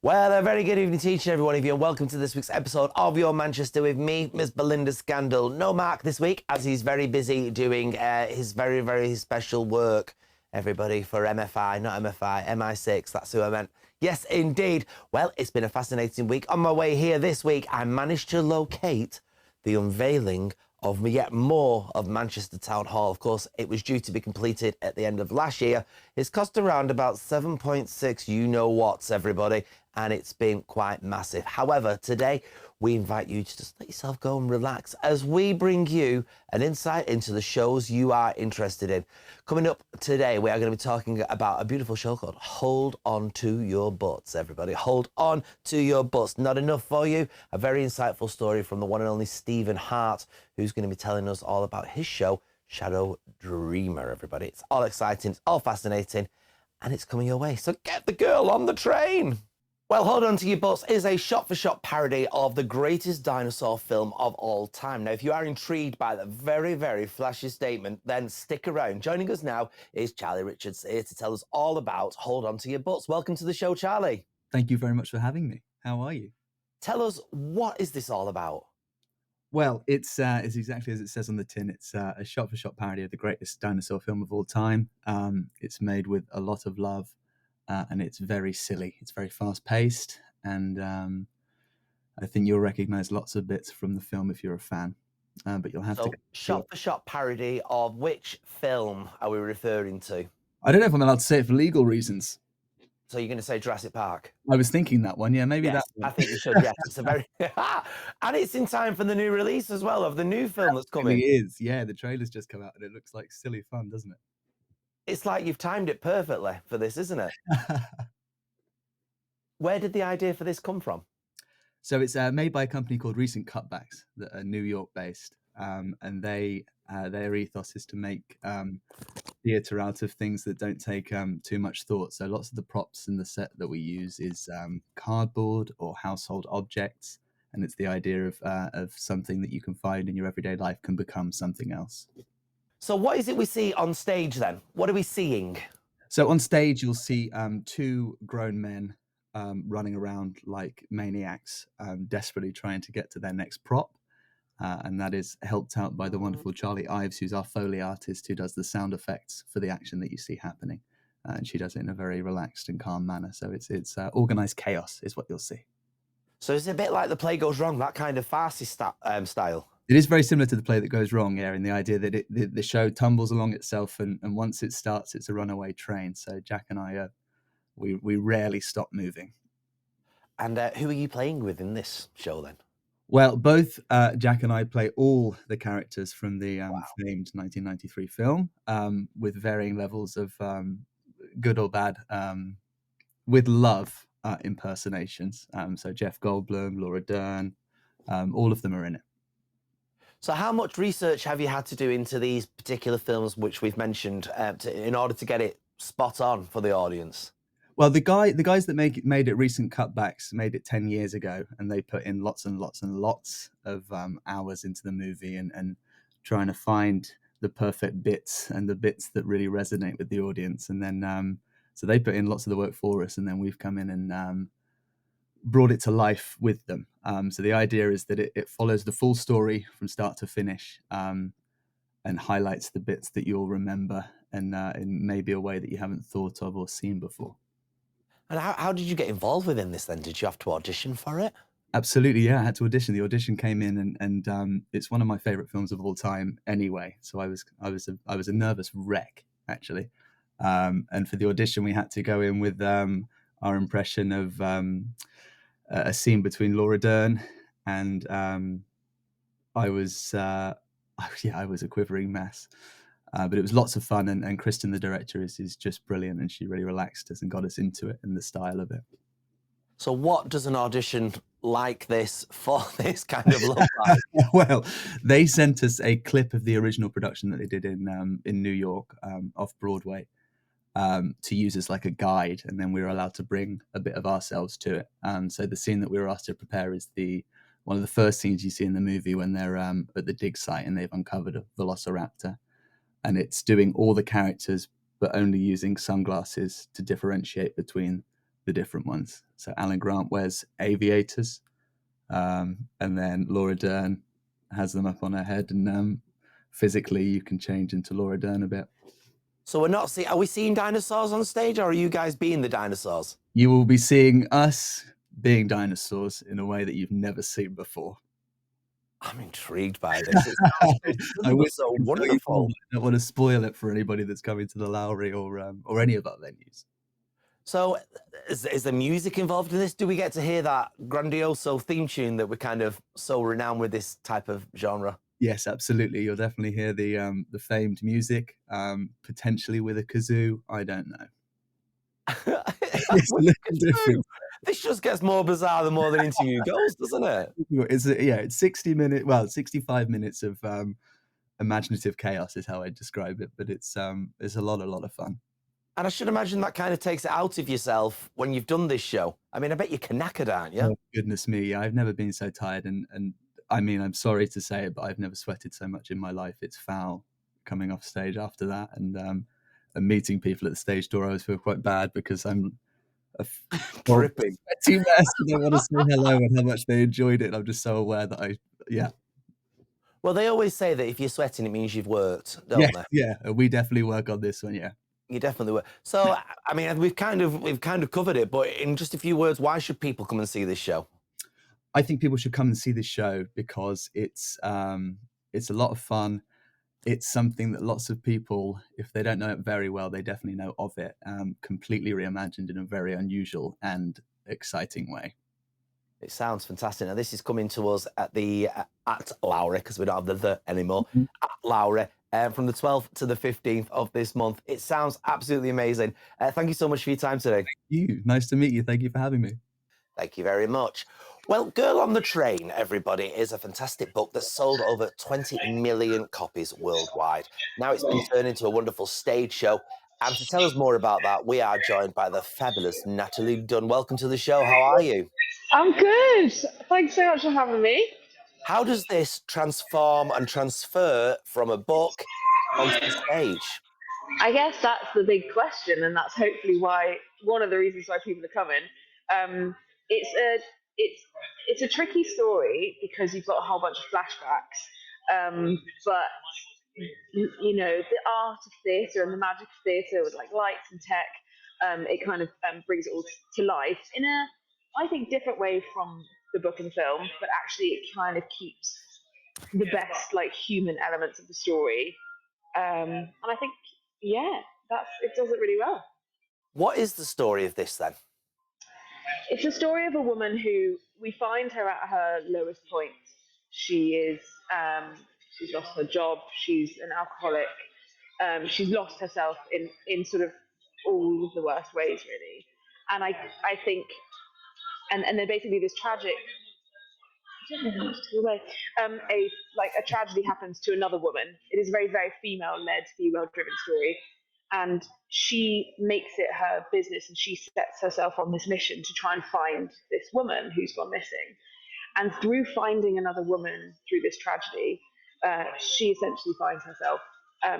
Well, a very good evening to each and every one of you, and welcome to this week's episode of Your Manchester with me, Miss Belinda Scandal. No Mark this week, as he's very busy doing his very, very special work, everybody, for MFI, not MFI, MI6, that's who I meant. Yes, indeed. Well, it's been a fascinating week. On my way here this week, I managed to locate the unveiling of yet more of Manchester Town Hall. Of course, it was due to be completed at the end of last year. It's cost around about 7.6 you-know-whats, everybody, and it's been quite massive. However, today, we invite you to just let yourself go and relax as we bring you an insight into the shows you are interested in. Coming up today, we are going to be talking about a beautiful show called Hold On To Your Butts, everybody. Hold on to your butts. Not enough for you? A very insightful story from the one and only Stephen Hart, who's going to be telling us all about his show, Shadow Dreamer, everybody. It's all exciting, it's all fascinating, and it's coming your way. So get the girl on the train. Well, Hold On To Your Butts is a shot-for-shot parody of the greatest dinosaur film of all time. Now, if you are intrigued by the very, very flashy statement, then stick around. Joining us now is Charlie Richards, here to tell us all about Hold On To Your Butts. Welcome to the show, Charlie. Thank you very much for having me. How are you? Tell us, what is this all about? Well, it's exactly as it says on the tin. It's a shot-for-shot parody of the greatest dinosaur film of all time. It's made with a lot of love, and it's very silly. It's very fast-paced, and I think you'll recognise lots of bits from the film if you're a fan. But you'll have to. So, shot-for-shot parody of which film are we referring to? I don't know if I'm allowed to say it for legal reasons. So you're going to say Jurassic Park? I was thinking that one. Yeah, maybe Yes, that one. I think you should. Yes, it's a very and it's in time for the new release as well of the new film that's It really coming. is. Yeah, the trailer's just come out, and it looks like silly fun, doesn't it? It's like you've timed it perfectly for this, isn't it? Where did the idea for this come from? So it's made by a company called Recent Cutbacks that are New York based, and their ethos is to make theatre out of things that don't take too much thought. So lots of the props in the set that we use is cardboard or household objects, and it's the idea of something that you can find in your everyday life can become something else. So what is it we see on stage then? What are we seeing? So on stage, you'll see two grown men running around like maniacs, desperately trying to get to their next prop. And that is helped out by the wonderful Charlie Ives, who's our Foley artist, who does the sound effects for the action that you see happening. And she does it in a very relaxed and calm manner. So it's organized chaos is what you'll see. So it's a bit like The Play Goes Wrong, that kind of farcy style. It is very similar to The Play That Goes Wrong, yeah, in the idea that the show tumbles along itself, and once it starts, it's a runaway train. So Jack and I, we rarely stop moving. And who are you playing with in this show then? Well, both Jack and I play all the characters from the famed 1993 film, with varying levels of good or bad, with love impersonations. So Jeff Goldblum, Laura Dern, all of them are in it. So how much research have you had to do into these particular films which we've mentioned in order to get it spot on for the audience? Well, the guys that made it Recent Cutbacks made it 10 years ago, and they put in lots and lots and lots of hours into the movie and trying to find the perfect bits and the bits that really resonate with the audience. And then so they put in lots of the work for us, and then we've come in and brought it to life with them. So the idea is that it follows the full story from start to finish, and highlights the bits that you'll remember, and in maybe a way that you haven't thought of or seen before. And how did you get involved within this then? Did you have to audition for it? Absolutely, yeah. I had to audition. The audition came in, and it's one of my favorite films of all time. Anyway, so I was a nervous wreck actually. And for the audition, we had to go in with our impression of a scene between Laura Dern and I was yeah, I was a quivering mess. But it was lots of fun, and Kristen, the director, is just brilliant, and she really relaxed us and got us into it and the style of it. So what does an audition like this for this kind of look like? Well, they sent us a clip of the original production that they did in New York, off Broadway, to use as like a guide, and then we were allowed to bring a bit of ourselves to it. So the scene that we were asked to prepare is one of the first scenes you see in the movie when they're at the dig site and they've uncovered a velociraptor, and it's doing all the characters but only using sunglasses to differentiate between the different ones. So Alan Grant wears aviators, and then Laura Dern has them up on her head, and physically you can change into Laura Dern a bit. So are we seeing dinosaurs on stage, or are you guys being the dinosaurs? You will be seeing us being dinosaurs in a way that you've never seen before. I'm intrigued by this. It sounds so wonderful. I don't want to spoil it for anybody that's coming to the Lowry or any of our venues. So is the music involved in this? Do we get to hear that grandioso theme tune that we're kind of so renowned with this type of genre? Yes, absolutely. You'll definitely hear the famed music, potentially with a kazoo. I don't know. It's a little different. This just gets more bizarre the more the interview goes, doesn't it? It's 65 minutes of imaginative chaos is how I describe it, but it's a lot of fun. And I should imagine that kind of takes it out of yourself when you've done this show. I mean, I bet you're knackered, aren't you? Oh, goodness me, I've never been so tired, and I mean, I'm sorry to say it, but I've never sweated so much in my life. It's foul coming off stage after that, and meeting people at the stage door. I always feel quite bad because I'm a Dripping. sweaty mess, and they want to say hello and how much they enjoyed it. I'm just so aware that yeah. Well, they always say that if you're sweating, it means you've worked, don't they? Yeah, we definitely work on this one, yeah. You definitely work. So, I mean, we've kind of covered it, but in just a few words, why should people come and see this show? I think people should come and see this show because it's a lot of fun. It's something that lots of people, if they don't know it very well, they definitely know of it. Completely reimagined in a very unusual and exciting way. It sounds fantastic. Now, this is coming to us at the at Lowry, because we don't have the anymore. Mhm. At Lowry, from the 12th to the 15th of this month. It sounds absolutely amazing. Thank you so much for your time today. Nice to meet you. Thank you for having me. Thank you very much. Well, Girl on the Train, everybody, is a fantastic book that's sold over 20 million copies worldwide. Now it's been turned into a wonderful stage show. And to tell us more about that, we are joined by the fabulous Natalie Dunn. Welcome to the show. How are you? I'm good. Thanks so much for having me. How does this transform and transfer from a book onto the stage? I guess that's the big question, and that's hopefully why one of the reasons why people are coming. It's a it's a tricky story because you've got a whole bunch of flashbacks, but you know the art of theatre and the magic of theatre with like lights and tech, it kind of brings it all to life in a I think different way from the book and film, but actually it kind of keeps the best like human elements of the story. And I think, yeah, it does it really well. What is the story of this then? It's a story of a woman who we find her at her lowest point. She is she's lost her job. She's an alcoholic. She's lost herself in sort of all of the worst ways, really. And I think, and then basically this tragic. I don't know how much to give away. A tragedy happens to another woman. It is a very very female-led, female-driven story, and she makes it her business, and she sets herself on this mission to try and find this woman who's gone missing. And through finding another woman through this tragedy, she essentially finds herself.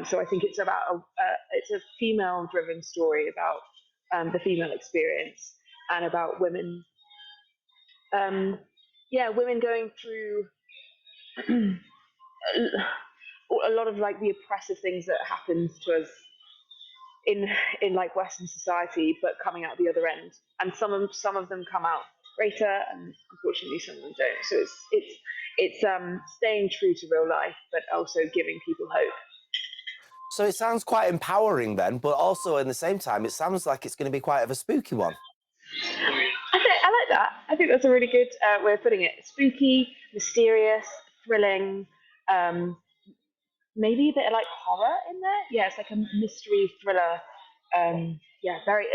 So I think it's about it's a female-driven story about the female experience and about women. Women going through a lot of like the oppressive things that happens to us in like Western society, but coming out the other end. And some of them come out greater, and unfortunately some of them don't. So it's staying true to real life, but also giving people hope. So it sounds quite empowering then, but also in the same time, it sounds like it's going to be quite of a spooky one. I like that. I think that's a really good way of putting it. Spooky, mysterious, thrilling, maybe a bit of like horror in there. Yeah, it's like a mystery thriller. Very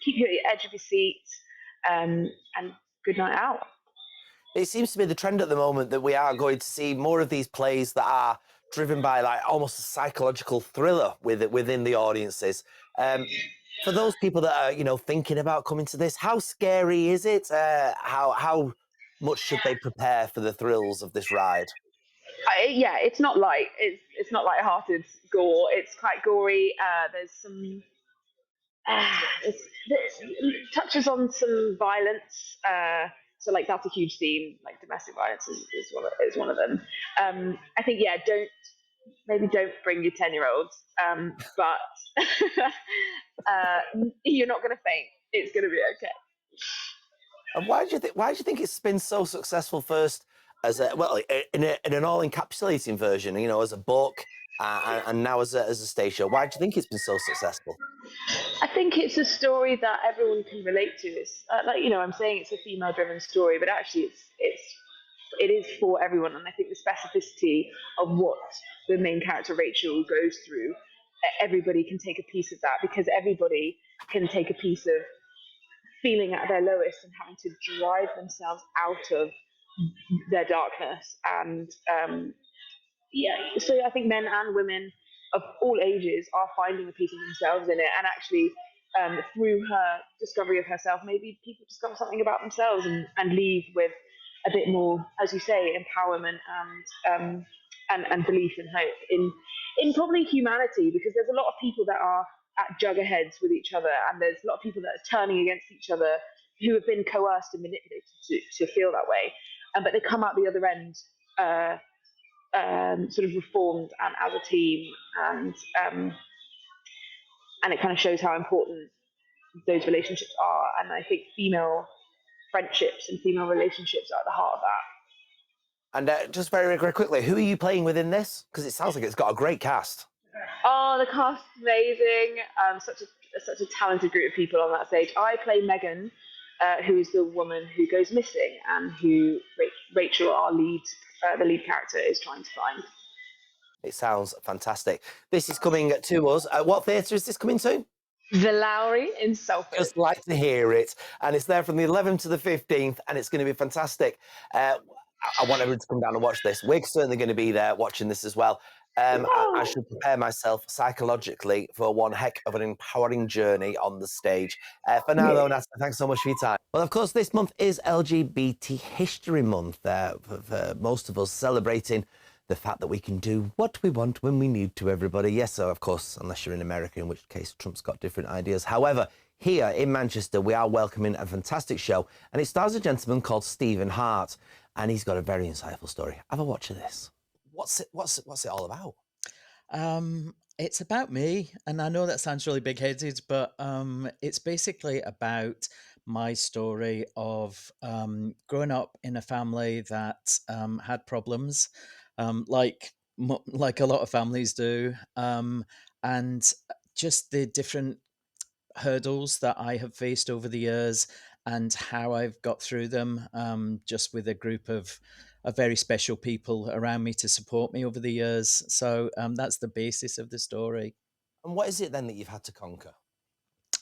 keep you at the edge of your seat, and good night out. It seems to be the trend at the moment that we are going to see more of these plays that are driven by like almost a psychological thriller within the audiences. For those people that are, thinking about coming to this, how scary is it? How much should they prepare for the thrills of this ride? It's not light. It's not light-hearted gore. It's quite gory. There's some it touches on some violence. So like that's a huge theme. Like domestic violence is one of them. I think yeah, don't bring your 10-year-olds. But you're not gonna faint. It's gonna be okay. And why do you think it's been so successful first as a well in an all encapsulating version, you know, as a book and now as a stage show? Why do you think it's been so successful? I think it's a story that everyone can relate to. It's like I'm saying it's a female-driven story, but actually it is for everyone. And I think the specificity of what the main character Rachel goes through, everybody can take a piece of that because everybody can take a piece of feeling at their lowest and having to drive themselves out of their darkness. And yeah, so I think men and women of all ages are finding a piece of themselves in it, and actually, through her discovery of herself, maybe people discover something about themselves and leave with a bit more, as you say, empowerment and belief and hope in probably humanity, because there's a lot of people that are at juggerheads with each other, and there's a lot of people that are turning against each other who have been coerced and manipulated to feel that way, but they come out the other end. Sort of reformed and as a team, and um, and it kind of shows how important those relationships are. And I think female friendships and female relationships are at the heart of that. And just very, very quickly, who are you playing within this? Because it sounds like it's got a great cast. Oh, the cast is amazing. Such a talented group of people on that stage. I play Megan, who is the woman who goes missing and who Rachel, the lead character, is trying to find. It sounds fantastic. This is coming to us. What theatre is this coming to? The Lowry in Salford. Just like to hear it. And it's there from the 11th to the 15th, and it's going to be fantastic. I want everyone to come down and watch this. We're certainly going to be there watching this as well. I should prepare myself psychologically for one heck of an empowering journey on the stage. For now, though, Natalie, thanks so much for your time. Well, of course, this month is LGBT History Month. For most of us, celebrating the fact that we can do what we want when we need to, everybody. Yes, so of course, unless you're in America, in which case Trump's got different ideas. However, here in Manchester, we are welcoming a fantastic show, and it stars a gentleman called Stephen Hart, and he's got a very insightful story. Have a watch of this. What's it all about? It's about me, and I know that sounds really big-headed, but it's basically about my story of growing up in a family that had problems, like a lot of families do, and just the different hurdles that I have faced over the years and how I've got through them, just with a group of very special people around me to support me over the years. So that's the basis of the story. And what is it then that you've had to conquer?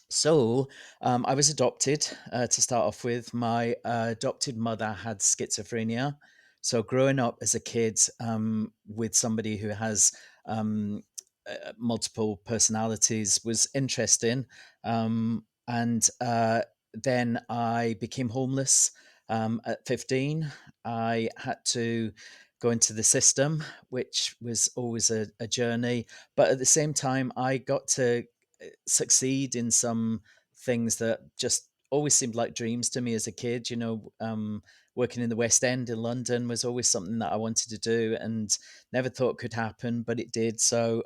So I was adopted to start off with. My adopted mother had schizophrenia. So growing up as a kid with somebody who has multiple personalities was interesting. And then I became homeless at 15. I had to go into the system, which was always a journey. But at the same time, I got to succeed in some things that just always seemed like dreams to me as a kid. Working in the West End in London was always something that I wanted to do and never thought could happen, but it did. So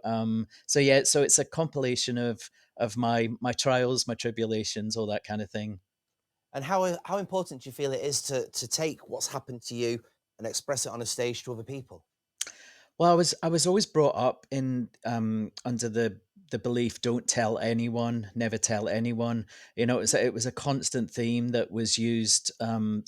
yeah, so it's a compilation of my trials, my tribulations, all that kind of thing. And how important do you feel it is to take what's happened to you and express it on a stage to other people? Well, I was always brought up in under the belief, don't tell anyone, never tell anyone. It was a constant theme that was used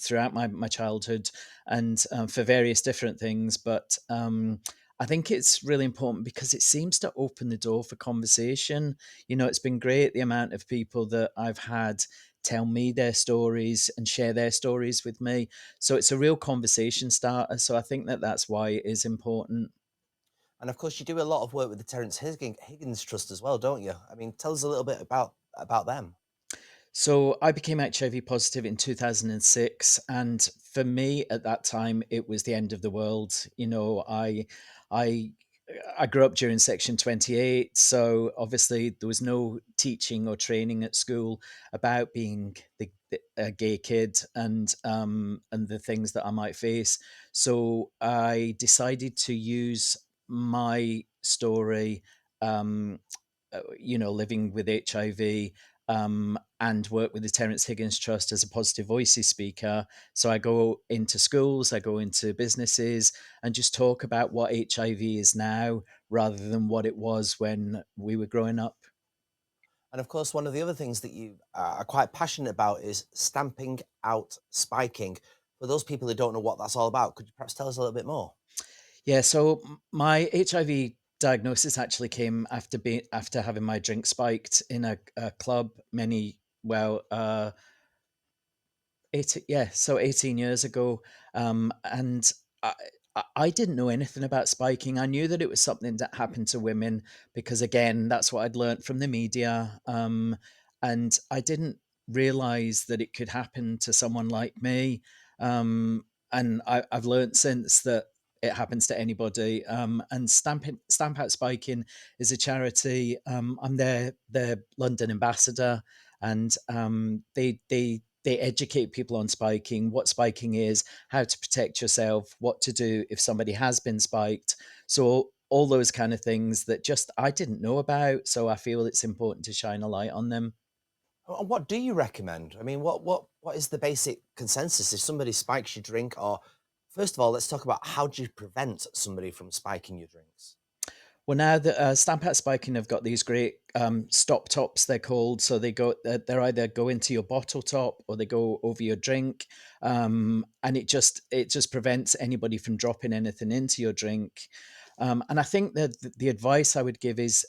throughout my childhood, and for various different things. But I think it's really important because it seems to open the door for conversation. It's been great the amount of people that I've had tell me their stories and share their stories with me. So it's a real conversation starter. So I think that that's why it is important. And of course, you do a lot of work with the Terence Higgins Trust as well, don't you? I mean, tell us a little bit about them. So I became HIV positive in 2006, and for me at that time, it was the end of the world. I I grew up during Section 28, so obviously there was no teaching or training at school about being a gay kid and the things that I might face. So I decided to use my story, um, living with HIV, and work with the Terence Higgins Trust as a Positive Voices speaker. So I go into schools, I go into businesses, and just talk about what HIV is now rather than what it was when we were growing up. And of course, one of the other things that you are quite passionate about is stamping out spiking. For those people who don't know what that's all about, could you perhaps tell us a little bit more? Yeah, so my HIV diagnosis actually came after having my drink spiked in a club many well 18 years ago. And I didn't know anything about spiking. I knew that it was something that happened to women because, again, that's what I'd learned from the media. And I didn't realize that it could happen to someone like me. And I've learned since that it happens to anybody. And Stamp Out Spiking is a charity. I'm their London ambassador, and they educate people on spiking, what spiking is, how to protect yourself, what to do if somebody has been spiked. So all those kind of things that just I didn't know about. So I feel it's important to shine a light on them. And what do you recommend? I mean, what is the basic consensus if somebody spikes your drink? Or first of all, let's talk about how do you prevent somebody from spiking your drinks? Well, now that Stamp Out Spiking have got these great stop tops, they're called. So they're either go into your bottle top or they go over your drink, and it just prevents anybody from dropping anything into your drink. And I think that the advice I would give is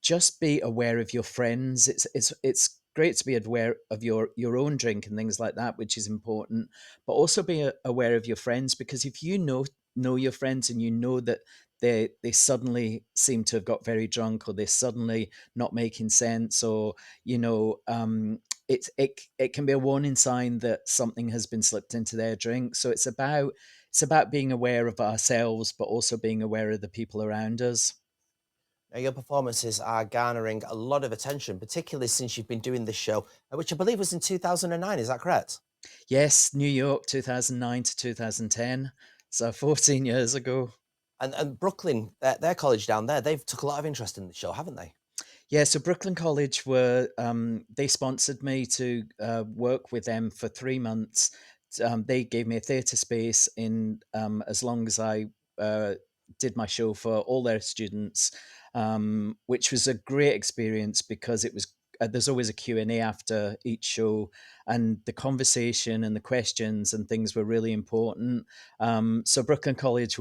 just be aware of your friends. It's great to be aware of your own drink and things like that, which is important. But also be aware of your friends, because if you know your friends and you know that they suddenly seem to have got very drunk, or they're suddenly not making sense, or it can be a warning sign that something has been slipped into their drink. So it's about being aware of ourselves, but also being aware of the people around us. Now, your performances are garnering a lot of attention, particularly since you've been doing this show, which I believe was in 2009. Is that correct? Yes, New York, 2009 to 2010, so 14 years ago. And Brooklyn, their college down there, they've took a lot of interest in the show, haven't they? Yeah, so Brooklyn College they sponsored me to work with them for 3 months. They gave me a theatre space in as long as I uh, did my show for all their students, which was a great experience because it was. There's always a Q&A after each show, and the conversation and the questions and things were really important. So Brooklyn College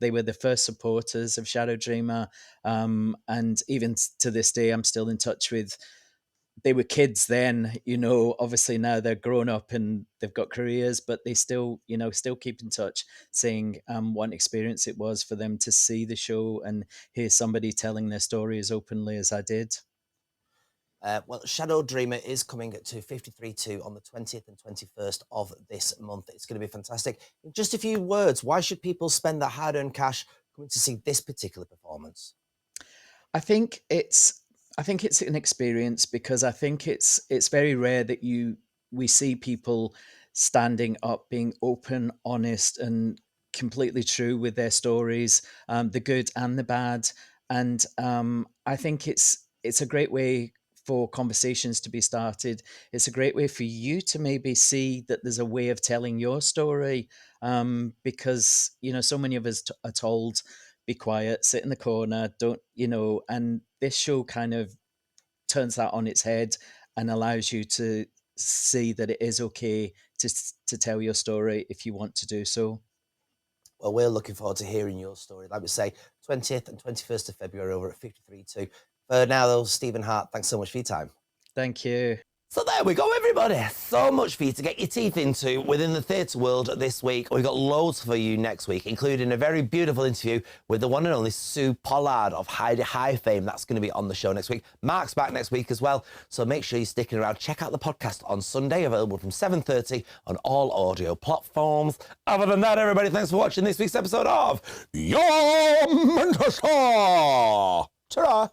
they were the first supporters of Shadow Dreamer, and even to this day, I'm still in touch with. They were kids then, obviously now they're grown up and they've got careers, but they still keep in touch, saying what an experience it was for them to see the show and hear somebody telling their story as openly as I did. Well, Shadow Dreamer is coming to 53.2 on the 20th and 21st of this month. It's going to be fantastic. In just a few words, why should people spend their hard-earned cash coming to see this particular performance? I think it's I think it's an experience because I think it's very rare that you we see people standing up, being open, honest, and completely true with their stories, the good and the bad. And I think it's a great way for conversations to be started. It's a great way for you to maybe see that there's a way of telling your story, because so many of us are told be quiet, sit in the corner, and this show kind of turns that on its head and allows you to see that it is okay to tell your story if you want to do so. Well, we're looking forward to hearing your story. Like we say, 20th and 21st of February over at 53.2. For now, though, Stephen Hart, thanks so much for your time. Thank you. So there we go, everybody. So much for you to get your teeth into within the theatre world this week. We've got loads for you next week, including a very beautiful interview with the one and only Sue Pollard of Heidi High fame. That's going to be on the show next week. Mark's back next week as well, so make sure you're sticking around. Check out the podcast on Sunday, available from 7:30 on all audio platforms. Other than that, everybody, thanks for watching this week's episode of Your Manchester. Ta-ra!